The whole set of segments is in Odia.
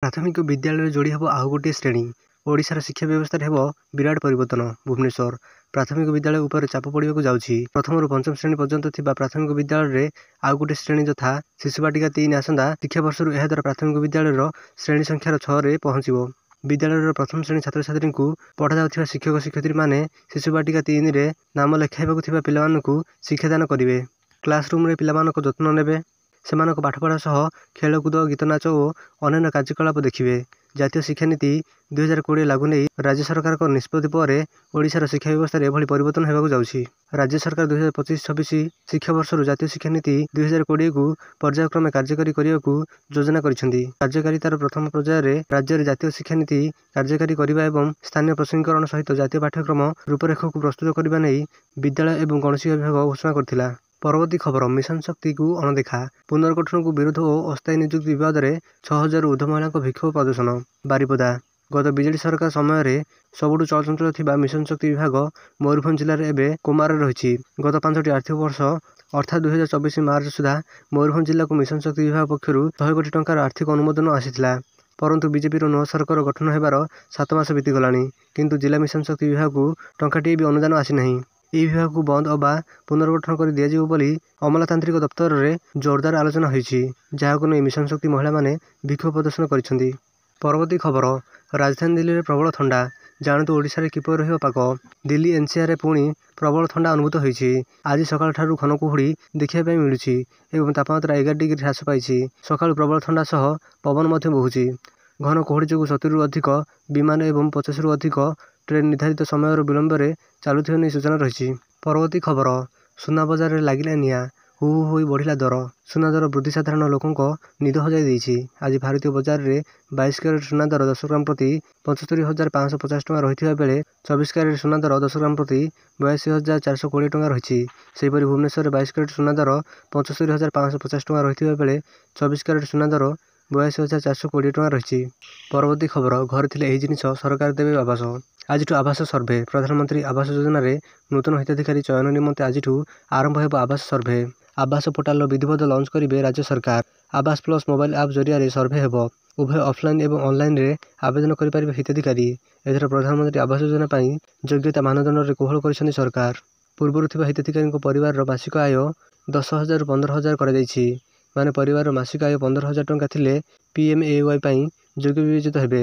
ପ୍ରାଥମିକ ବିଦ୍ୟାଳୟରେ ଯୋଡ଼ି ହେବ ଆଉ ଗୋଟିଏ ଶ୍ରେଣୀ। ଓଡ଼ିଶାର ଶିକ୍ଷା ବ୍ୟବସ୍ଥାରେ ହେବ ବିରାଟ ପରିବର୍ତ୍ତନ। ଭୁବନେଶ୍ୱର ପ୍ରାଥମିକ ବିଦ୍ୟାଳୟ ଉପରେ ଚାପ ପଡ଼ିବାକୁ ଯାଉଛି। ପ୍ରଥମରୁ ପଞ୍ଚମ ଶ୍ରେଣୀ ପର୍ଯ୍ୟନ୍ତ ଥିବା ପ୍ରାଥମିକ ବିଦ୍ୟାଳୟରେ ଆଉ ଗୋଟିଏ ଶ୍ରେଣୀ ଯଥା ଶିଶୁ ବାଟିକା 3 ଆସନ୍ତା ଶିକ୍ଷାବର୍ଷରୁ ଏହାଦ୍ୱାରା ପ୍ରାଥମିକ ବିଦ୍ୟାଳୟର ଶ୍ରେଣୀ ସଂଖ୍ୟାର 6ରେ ପହଞ୍ଚିବ। ବିଦ୍ୟାଳୟର ପ୍ରଥମ ଶ୍ରେଣୀ ଛାତ୍ରଛାତ୍ରୀଙ୍କୁ ପଢ଼ାଯାଉଥିବା ଶିକ୍ଷକ ଶିକ୍ଷୟିତ୍ରୀମାନେ ଶିଶୁ ବାଟିକା 3ରେ ନାମ ଲେଖାଇବାକୁ ଥିବା ପିଲାମାନଙ୍କୁ ଶିକ୍ଷାଦାନ କରିବେ। କ୍ଲାସରୁମରେ ପିଲାମାନଙ୍କ ଯତ୍ନ ନେବେ। ସେମାନଙ୍କ ପାଠପଢ଼ା ସହ ଖେଳକୁଦ, ଗୀତନାଚ ଓ ଅନ୍ୟାନ୍ୟ କାର୍ଯ୍ୟକଳାପ ଦେଖିବେ। ଜାତୀୟ ଶିକ୍ଷାନୀତି 2020 ଲାଗୁ ନେଇ ରାଜ୍ୟ ସରକାରଙ୍କ ନିଷ୍ପତ୍ତି ପରେ ଓଡ଼ିଶାର ଶିକ୍ଷା ବ୍ୟବସ୍ଥାରେ ଏଭଳି ପରିବର୍ତ୍ତନ ହେବାକୁ ଯାଉଛି। ରାଜ୍ୟ ସରକାର 2025-26 ଶିକ୍ଷାବର୍ଷରୁ ଜାତୀୟ ଶିକ୍ଷାନୀତି 2020କୁ ପର୍ଯ୍ୟାୟକ୍ରମେ କାର୍ଯ୍ୟକାରୀ କରିବାକୁ ଯୋଜନା କରିଛନ୍ତି। କାର୍ଯ୍ୟକାରିତାର ପ୍ରଥମ ପର୍ଯ୍ୟାୟରେ ରାଜ୍ୟରେ ଜାତୀୟ ଶିକ୍ଷାନୀତି କାର୍ଯ୍ୟକାରୀ କରିବା ଏବଂ ସ୍ଥାନୀୟ ପ୍ରସଙ୍ଗୀକରଣ ସହିତ ଜାତୀୟ ପାଠ୍ୟକ୍ରମ ରୂପରେଖକୁ ପ୍ରସ୍ତୁତ କରିବା ନେଇ ବିଦ୍ୟାଳୟ ଏବଂ ଗଣଶିକ୍ଷା ବିଭାଗ ଘୋଷଣା କରିଥିଲା। ପରବର୍ତ୍ତୀ ଖବର ମିଶନ ଶକ୍ତିକୁ ଅଣଦେଖା। ପୁନର୍ଗଠନକୁ ବିରୋଧ ଓ ଅସ୍ଥାୟୀ ନିଯୁକ୍ତି ବିବାଦରେ 6000ରୁ ଊର୍ଦ୍ଧ୍ୱ ମହିଳାଙ୍କ ବିକ୍ଷୋଭ ପ୍ରଦର୍ଶନ। ବାରିପଦା ଗତ ବିଜେଡି ସରକାର ସମୟରେ ସବୁଠୁ ଚଳଚଞ୍ଚଳ ଥିବା ମିଶନ ଶକ୍ତି ବିଭାଗ ମୟୂରଭଞ୍ଜ ଜିଲ୍ଲାରେ ଏବେ କୋମାରେ ରହିଛି। ଗତ 5ଟି ଆର୍ଥିକ ବର୍ଷ ଅର୍ଥାତ୍ 2024 ମାର୍ଚ୍ଚ ସୁଦ୍ଧା ମୟୂରଭଞ୍ଜ ଜିଲ୍ଲାକୁ ମିଶନ ଶକ୍ତି ବିଭାଗ ପକ୍ଷରୁ 100 କୋଟି ଟଙ୍କାର ଆର୍ଥିକ ଅନୁମୋଦନ ଆସିଥିଲା। ପରନ୍ତୁ ବିଜେପିର ନୂଆ ସରକାର ଗଠନ ହେବାର 7 ମାସ ବିତିଗଲାଣି, କିନ୍ତୁ ଜିଲ୍ଲା ମିଶନ ଶକ୍ତି ବିଭାଗକୁ ଟଙ୍କାଟିଏ ବି ଅନୁଦାନ ଆସିନାହିଁ। ଏହି ବିଭାଗକୁ ବନ୍ଦ ଅବା ପୁନର୍ଗଠନ କରି ଦିଆଯିବ ବୋଲି ଅମଲାତାନ୍ତ୍ରିକ ଦପ୍ତରରେ ଜୋରଦାର ଆଲୋଚନା ହୋଇଛି, ଯାହାକୁ ନେଇ ମିଶନ ଶକ୍ତି ମହିଳାମାନେ ବିକ୍ଷୋଭ ପ୍ରଦର୍ଶନ କରିଛନ୍ତି। ପରବର୍ତ୍ତୀ ଖବର ରାଜଧାନୀ ଦିଲ୍ଲୀରେ ପ୍ରବଳ ଥଣ୍ଡା। ଜାଣନ୍ତୁ ଓଡ଼ିଶାରେ କିପରି ରହିବ ପାଗ। ଦିଲ୍ଲୀ ଏନ୍ସିଆର୍ରେ ପୁଣି ପ୍ରବଳ ଥଣ୍ଡା ଅନୁଭୂତ ହୋଇଛି। ଆଜି ସକାଳଠାରୁ ଘନ କୁହୁଡ଼ି ଦେଖିବା ପାଇଁ ମିଳୁଛି ଏବଂ ତାପମାତ୍ରା 11 ଡିଗ୍ରୀ ହ୍ରାସ ପାଇଛି। ସକାଳୁ ପ୍ରବଳ ଥଣ୍ଡା ସହ ପବନ ମଧ୍ୟ ବହୁଛି। ଘନ କୁହୁଡ଼ି ଯୋଗୁଁ 70ରୁ ଅଧିକ ବିମାନ ଏବଂ 50ରୁ ଅଧିକ ଟ୍ରେନ୍ ନିର୍ଦ୍ଧାରିତ ସମୟର ବିଳମ୍ବରେ ଚାଲୁଥିବା ନେଇ ସୂଚନା ରହିଛି। ପରବର୍ତ୍ତୀ ଖବର ସୁନା ବଜାରରେ ଲାଗିଲା ନିଆଁ। ହୁ ହୁ ହୋଇ ବଢ଼ିଲା ଦର। ସୁନା ଦର ବୃଦ୍ଧି ସାଧାରଣ ଲୋକଙ୍କ ନିଦ ହଜାଇ ଦେଇଛି। ଆଜି ଭାରତୀୟ ବଜାରରେ 22 କ୍ୟାରେଟ୍ ସୁନା ଦର 10 ଗ୍ରାମ ପ୍ରତି 75,550 ଟଙ୍କା ରହିଥିବା ବେଳେ 24 କ୍ୟାରେଟ୍ ସୁନା ଦର 10 ଗ୍ରାମ ପ୍ରତି 82,420 ଟଙ୍କା ରହିଛି। ସେହିପରି ଭୁବନେଶ୍ୱରରେ 22 କ୍ୟାରେଟ୍ ସୁନା ଦର 75,550 ଟଙ୍କା ରହିଥିବା ବେଳେ 24 କ୍ୟାରେଟ୍ ସୁନା ଦର 82,420 ଟଙ୍କା ରହିଛି। ପରବର୍ତ୍ତୀ ଖବର ଘରେ ଥିଲେ ଏହି ଜିନିଷ ସରକାର ଦେବେ ଆବାସ। ଆଜିଠୁ ଆବାସ ସର୍ଭେ। ପ୍ରଧାନମନ୍ତ୍ରୀ ଆବାସ ଯୋଜନାରେ ନୂତନ ହିତାଧିକାରୀ ଚୟନ ନିମନ୍ତେ ଆଜିଠୁ ଆରମ୍ଭ ହେବ ଆବାସ ସର୍ଭେ। ଆବାସ ପୋର୍ଟାଲର ବିଧିବଦ୍ଧ ଲଞ୍ଚ କରିବେ ରାଜ୍ୟ ସରକାର। ଆବାସ ପ୍ଲସ୍ ମୋବାଇଲ ଆପ୍ ଜରିଆରେ ସର୍ଭେ ହେବ। ଉଭୟ ଅଫଲାଇନ୍ ଏବଂ ଅନଲାଇନରେ ଆବେଦନ କରିପାରିବେ ହିତାଧିକାରୀ। ଏଥର ପ୍ରଧାନମନ୍ତ୍ରୀ ଆବାସ ଯୋଜନା ପାଇଁ ଯୋଗ୍ୟତା ମାନଦଣ୍ଡରେ କୋହଳ କରିଛନ୍ତି ସରକାର। ପୂର୍ବରୁ ଥିବା ହିତାଧିକାରୀଙ୍କ ପରିବାରର ମାସିକ ଆୟ 10,000ରୁ 15,000 କରାଯାଇଛି। ମାନେ ପରିବାରର ମାସିକ ଆୟ 15,000 ଟଙ୍କା ଥିଲେ PMAY ପାଇଁ ଯୋଗ୍ୟ ବିବେଚିତ ହେବେ।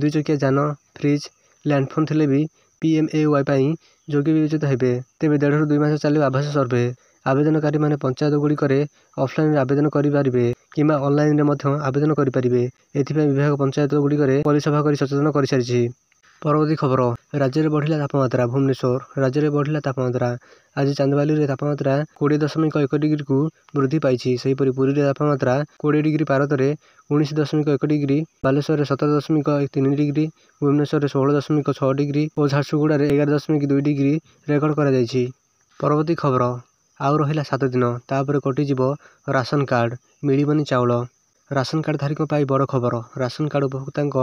2 ଚକିଆ ଯାନ, ଫ୍ରିଜ୍, ଲ୍ୟାଣ୍ଡଫୋନ୍ ଥିଲେ ବି PMAY ପାଇଁ ଯୋଗ୍ୟ ବିବେଚିତ ହେବେ। ତେବେ 1.5ରୁ 2 ମାସ ଚାଲିବ ଆବାସ ସର୍ଭେ। ଆବେଦନକାରୀମାନେ ପଞ୍ଚାୟତଗୁଡ଼ିକରେ ଅଫଲାଇନରେ ଆବେଦନ କରିପାରିବେ କିମ୍ବା ଅନଲାଇନରେ ମଧ୍ୟ ଆବେଦନ କରିପାରିବେ। ଏଥିପାଇଁ ବିଭାଗ ପଞ୍ଚାୟତଗୁଡ଼ିକରେ ପଲ୍ଲୀସଭା କରି ସଚେତନ କରିସାରିଛି। ପରବର୍ତ୍ତୀ ଖବର ରାଜ୍ୟରେ ବଢ଼ିଲା ତାପମାତ୍ରା। ଭୁବନେଶ୍ୱର ରାଜ୍ୟରେ ବଢ଼ିଲା ତାପମାତ୍ରା। ଆଜି ଚାନ୍ଦବାଲିରେ ତାପମାତ୍ରା 20.1 ଡିଗ୍ରୀକୁ ବୃଦ୍ଧି ପାଇଛି। ସେହିପରି ପୁରୀରେ ତାପମାତ୍ରା 20 ଡିଗ୍ରୀ ପାରଦରେ 19.1 ଡିଗ୍ରୀ, ବାଲେଶ୍ୱରରେ 17.3 ଡିଗ୍ରୀ, ଭୁବନେଶ୍ୱରରେ 16.6 ଡିଗ୍ରୀ ଓ ଝାରସୁଗୁଡ଼ାରେ 11.2 ଡିଗ୍ରୀ ରେକର୍ଡ କରାଯାଇଛି। ପରବର୍ତ୍ତୀ ଖବର ଆଉ ରହିଲା 7 ଦିନ, ତାପରେ କଟିଯିବ ରାସନ କାର୍ଡ, ମିଳିବନି ଚାଉଳ। ରାସନ କାର୍ଡଧାରୀଙ୍କ ପାଇଁ ବଡ଼ ଖବର। ରାସନ କାର୍ଡ ଉପଭୋକ୍ତାଙ୍କ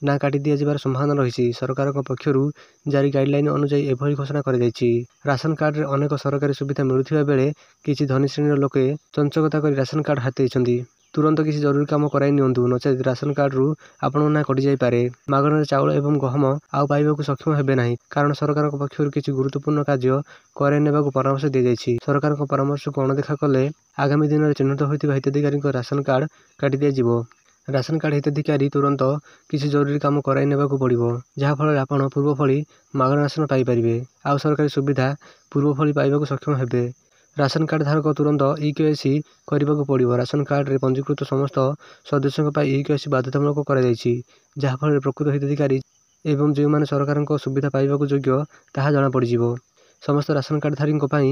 ନାଁ କାଟି ଦିଆଯିବାର ସମ୍ଭାବନା ରହିଛି। ସରକାରଙ୍କ ପକ୍ଷରୁ ଜାରି ଗାଇଡଲାଇନ ଅନୁଯାୟୀ ଏଭଳି ଘୋଷଣା କରାଯାଇଛି। ରାସନ କାର୍ଡରେ ଅନେକ ସରକାରୀ ସୁବିଧା ମିଳୁଥିବା ବେଳେ କିଛି ଧନୀ ଶ୍ରେଣୀର ଲୋକେ ଚଞ୍ଚକତା କରି ରାସନ କାର୍ଡ ହାତେଇଛନ୍ତି। ତୁରନ୍ତ କିଛି ଜରୁରୀ କାମ କରାଇ ନିଅନ୍ତୁ, ନଚେତ୍ ରାସନ କାର୍ଡରୁ ଆପଣଙ୍କ ନାଁ କଟିଯାଇପାରେ। ମାଗଣାରେ ଚାଉଳ ଏବଂ ଗହମ ଆଉ ପାଇବାକୁ ସକ୍ଷମ ହେବେ ନାହିଁ, କାରଣ ସରକାରଙ୍କ ପକ୍ଷରୁ କିଛି ଗୁରୁତ୍ୱପୂର୍ଣ୍ଣ କାର୍ଯ୍ୟ କରାଇ ନେବାକୁ ପରାମର୍ଶ ଦିଆଯାଇଛି। ସରକାରଙ୍କ ପରାମର୍ଶକୁ ଅଣଦେଖା କଲେ ଆଗାମୀ ଦିନରେ ଚିହ୍ନଟ ହୋଇଥିବା ହିତାଧିକାରୀଙ୍କ ରାସନ କାର୍ଡ କାଟି ଦିଆଯିବ। ରାସନ କାର୍ଡ ହିତାଧିକାରୀ ତୁରନ୍ତ କିଛି ଜରୁରୀ କାମ କରାଇ ନେବାକୁ ପଡ଼ିବ, ଯାହାଫଳରେ ଆପଣ ପୂର୍ବ ଭଳି ମାଗଣା ରାସନ ପାଇପାରିବେ। ଆଉ ସରକାରୀ ସୁବିଧା ପୂର୍ବ ଭଳି ପାଇବାକୁ ସକ୍ଷମ ହେବେ। ରାସନ କାର୍ଡ ଧାରକ ତୁରନ୍ତ EKYC କରିବାକୁ ପଡ଼ିବ। ରାସନ କାର୍ଡରେ ପଞ୍ଜୀକୃତ ସମସ୍ତ ସଦସ୍ୟଙ୍କ ପାଇଁ EKYC ବାଧ୍ୟତାମୂଳକ କରାଯାଇଛି, ଯାହାଫଳରେ ପ୍ରକୃତ ହିତାଧିକାରୀ ଏବଂ ଯେଉଁମାନେ ସରକାରଙ୍କ ସୁବିଧା ପାଇବାକୁ ଯୋଗ୍ୟ ତାହା ଜଣାପଡ଼ିଯିବ। ସମସ୍ତ ରାସନ କାର୍ଡଧାରୀଙ୍କ ପାଇଁ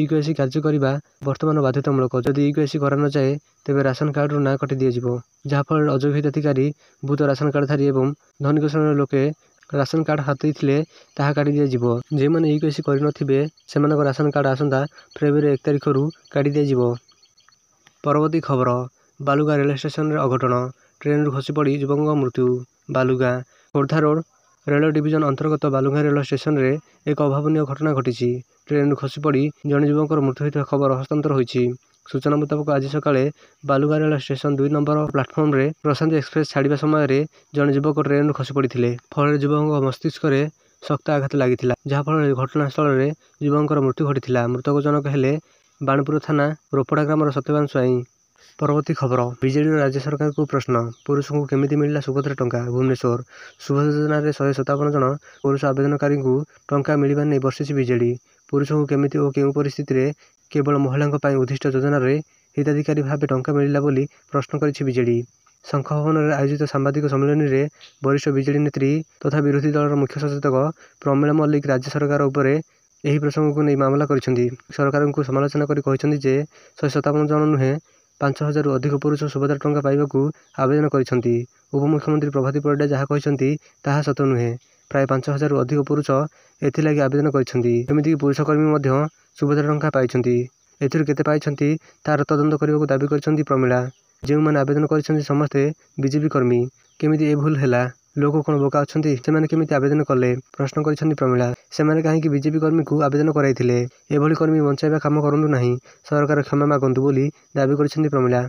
EKYC କାର୍ଯ୍ୟ କରିବା ବର୍ତ୍ତମାନ ବାଧ୍ୟତାମୂଳକ। ଯଦି EKYC କରାନଯାଏ ତେବେ ରାସନ କାର୍ଡରୁ ନାଁ କାଟି ଦିଆଯିବ, ଯାହାଫଳରେ ଅଯୋଗ୍ୟ ହିତାଧିକାରୀ, ଭୂତ ରାସନ କାର୍ଡଧାରୀ ଏବଂ ଧନିକ ଶ୍ରେଣୀର ଲୋକେ ରାସନ କାର୍ଡ ହାତେଇଥିଲେ ତାହା କାଟି ଦିଆଯିବ। ଯେଉଁମାନେ EKYC କରିନଥିବେ ସେମାନଙ୍କ ରାସନ କାର୍ଡ ଆସନ୍ତା ଫେବୃଆରୀ 1 ତାରିଖରୁ କାଟି ଦିଆଯିବ। ପରବର୍ତ୍ତୀ ଖବର ବାଲୁଗାଁ ରେଳ ଷ୍ଟେସନରେ ଅଘଟଣ। ଟ୍ରେନ୍ରୁ ଖସିପଡ଼ି ଯୁବକଙ୍କ ମୃତ୍ୟୁ। ବାଲୁଗାଁ ଖୋର୍ଦ୍ଧା ରୋଡ୍ ରେଳ ଡିଭିଜନ ଅନ୍ତର୍ଗତ ବାଲୁଗାଁ ରେଳ ଷ୍ଟେସନରେ ଏକ ଅଭାବନୀୟ ଘଟଣା ଘଟିଛି। ଟ୍ରେନ୍ରୁ ଖସିପଡ଼ି ଜଣେ ଯୁବକଙ୍କର ମୃତ୍ୟୁ ହୋଇଥିବା ଖବର ହସ୍ତାନ୍ତର ହୋଇଛି। ସୂଚନା ମୁତାବକ ଆଜି ସକାଳେ ବାଲୁଗାଁ ରେଳ ଷ୍ଟେସନ 2 ନମ୍ବର ପ୍ଲାଟଫର୍ମରେ ପ୍ରଶାନ୍ତି ଏକ୍ସପ୍ରେସ ଛାଡ଼ିବା ସମୟରେ ଜଣେ ଯୁବକ ଟ୍ରେନରୁ ଖସି ପଡ଼ିଥିଲେ। ଫଳରେ ଯୁବକଙ୍କ ମସ୍ତିଷ୍କରେ ଶକ୍ତ ଆଘାତ ଲାଗିଥିଲା, ଯାହାଫଳରେ ଘଟଣାସ୍ଥଳରେ ଯୁବକଙ୍କର ମୃତ୍ୟୁ ଘଟିଥିଲା। ମୃତକ ଜଣକ ହେଲେ ବାଣପୁର ଥାନା ରୋପଡ଼ା ଗ୍ରାମର ସତ୍ୟବାନ ସ୍ୱାଇଁ। ପରବର୍ତ୍ତୀ ଖବର। ବିଜେଡିର ରାଜ୍ୟ ସରକାରକୁ ପ୍ରଶ୍ନ, ପୁରୁଷଙ୍କୁ କେମିତି ମିଳିଲା ସୁଭଦ୍ରା ଟଙ୍କା? ଭୁବନେଶ୍ୱର। ସୁଭଦ୍ରା ଯୋଜନାରେ 157 ଜଣ ପୁରୁଷ ଆବେଦନକାରୀଙ୍କୁ ଟଙ୍କା ମିଳିବା ନେଇ ବର୍ଷିଛି ବିଜେଡି। ପୁରୁଷଙ୍କୁ କେମିତି ଓ କେଉଁ ପରିସ୍ଥିତିରେ କେବଳ ମହିଳାଙ୍କ ପାଇଁ ଉଦ୍ଦିଷ୍ଟ ଯୋଜନାରେ ହିତାଧିକାରୀ ଭାବେ ଟଙ୍କା ମିଳିଲା ବୋଲି ପ୍ରଶ୍ନ କରିଛି ବିଜେଡି। ଶଙ୍ଖ ଭବନରେ ଆୟୋଜିତ ସାମ୍ବାଦିକ ସମ୍ମିଳନୀରେ ବରିଷ୍ଠ ବିଜେଡି ନେତ୍ରୀ ତଥା ବିରୋଧୀ ଦଳର ମୁଖ୍ୟ ସଚେତକ ପ୍ରମିଳା ମଲ୍ଲିକ ରାଜ୍ୟ ସରକାର ଉପରେ ଏହି ପ୍ରସଙ୍ଗକୁ ନେଇ ମାମଲା କରିଛନ୍ତି। ସରକାରଙ୍କୁ ସମାଲୋଚନା କରି କହିଛନ୍ତି ଯେ 157 ଜଣ ନୁହେଁ 5000ରୁ ଅଧିକ ପୁରୁଷ ସୁଭଦ୍ରା ଟଙ୍କା ପାଇବାକୁ ଆବେଦନ କରିଛନ୍ତି। ଉପମୁଖ୍ୟମନ୍ତ୍ରୀ ପ୍ରଭାତୀ ପରିଡ଼ା ଯାହା କହିଛନ୍ତି ତାହା ସତ ନୁହେଁ। ପ୍ରାୟ 5000ରୁ ଅଧିକ ପୁରୁଷ ଏଥିଲାଗି ଆବେଦନ କରିଛନ୍ତି। ଏମିତିକି ପୁରୁଷ କର୍ମୀ ମଧ୍ୟ ସୁଭଦ୍ରା ଟଙ୍କା ପାଇଛନ୍ତି। ଏଥିରୁ କେତେ ପାଇଛନ୍ତି ତାର ତଦନ୍ତ କରିବାକୁ ଦାବି କରିଛନ୍ତି ପ୍ରମିଳା। ଯେଉଁମାନେ ଆବେଦନ କରିଛନ୍ତି ସମସ୍ତେ ବିଜେପି କର୍ମୀ। କେମିତି ଏ ଭୁଲ ହେଲା? ଲୋକ କ'ଣ ବୋକା ଅଛନ୍ତି? ସେମାନେ କେମିତି ଆବେଦନ କଲେ? ପ୍ରଶ୍ନ କରିଛନ୍ତି ପ୍ରମିଳା। ସେମାନେ କାହିଁକି ବିଜେପି କର୍ମୀଙ୍କୁ ଆବେଦନ କରାଇଥିଲେ? ଏଭଳି କର୍ମୀ ବଞ୍ଚାଇବା କାମ କରନ୍ତୁ ନାହିଁ, ସରକାର କ୍ଷମା ମାଗନ୍ତୁ ବୋଲି ଦାବି କରିଛନ୍ତି ପ୍ରମିଳା।